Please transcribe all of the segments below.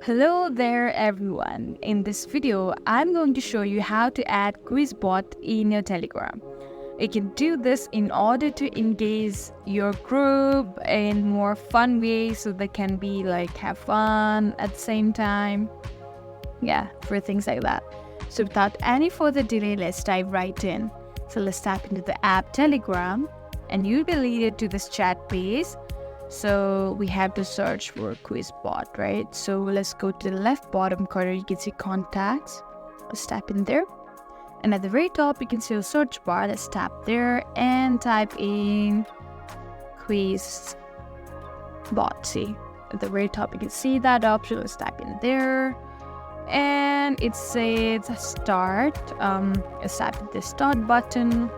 Hello there everyone. In this video, I'm going to show you how to add QuizBot in your Telegram. You can do this in order to engage your group in more fun ways so they can be have fun at the same time. Yeah, for things like that. So without any further delay, let's dive right in. So let's tap into the app Telegram and you'll be leaded to this chat page. So we have to search for QuizBot, right? So let's go to the left bottom corner. You can see contacts. Let's tap in there. And at the very top, you can see a search bar. Let's tap there and type in QuizBot. See, at the very top, you can see that option. Let's type in there. And it says start. Let's tap the start button.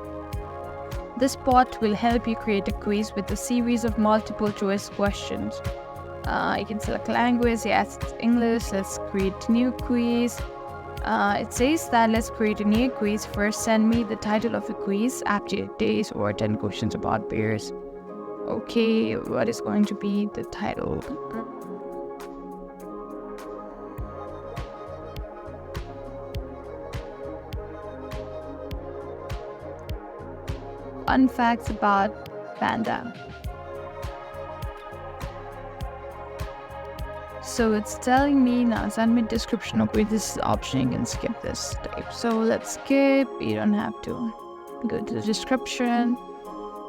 This bot will help you create a quiz with a series of multiple choice questions. You can select language, yes, it's English. Let's create a new quiz. It says that let's create a new quiz. First, send me the title of the quiz, activities, or 10 questions about beers. Okay, what is going to be the title? Fun facts about Panda. So it's telling me now, send me description. Okay, this is option, you can skip this type. So let's skip, you don't have to go to the description.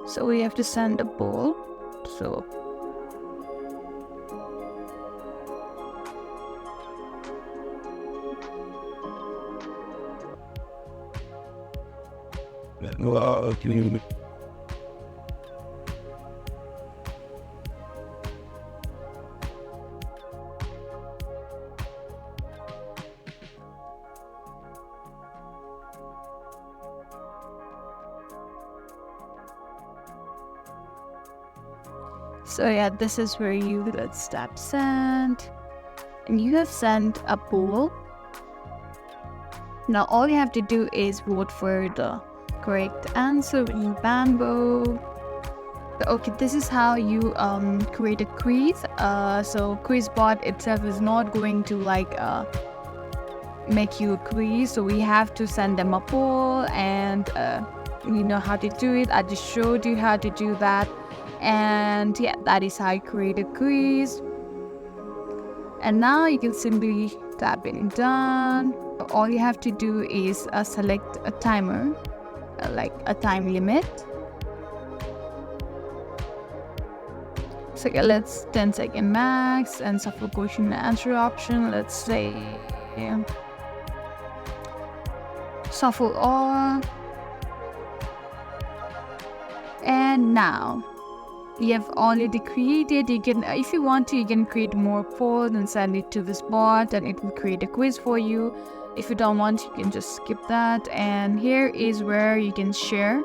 So we have to send a poll. So yeah, this is where let's tap send. And you have sent a poll. Now all you have to do is vote for the correct answer in Bamboo. Okay, this is how you create a quiz. So QuizBot itself is not going to make you a quiz. So we have to send them a poll, and you know how to do it. I just showed you how to do that. And yeah, that is how you create a quiz. And now you can simply tap in done. All you have to do is select a timer, like a time limit. So yeah, let's 10-second max, and shuffle question and answer option. Let's say shuffle all. And now you have already created. You can, if you want to, you can create more polls and send it to this bot, and it will create a quiz for you. If you don't want, you can just skip that. And here is where you can share,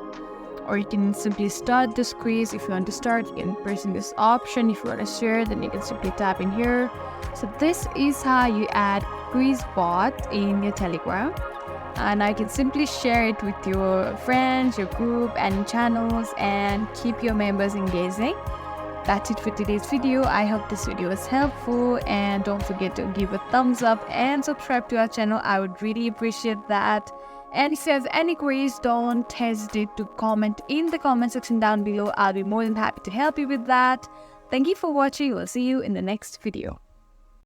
or you can simply start this quiz. If you want to start, you can press in this option. If you want to share, then you can simply tap in here. So this is how you add QuizBot in your Telegram. And I can simply share it with your friends, your group, and channels, and keep your members engaging. That's it for today's video. I hope this video was helpful, and don't forget to give a thumbs up and subscribe to our channel. I would really appreciate that. And if you have any queries, don't hesitate to comment in the comment section down below. I'll be more than happy to help you with that. Thank you for watching. We'll see you in the next video.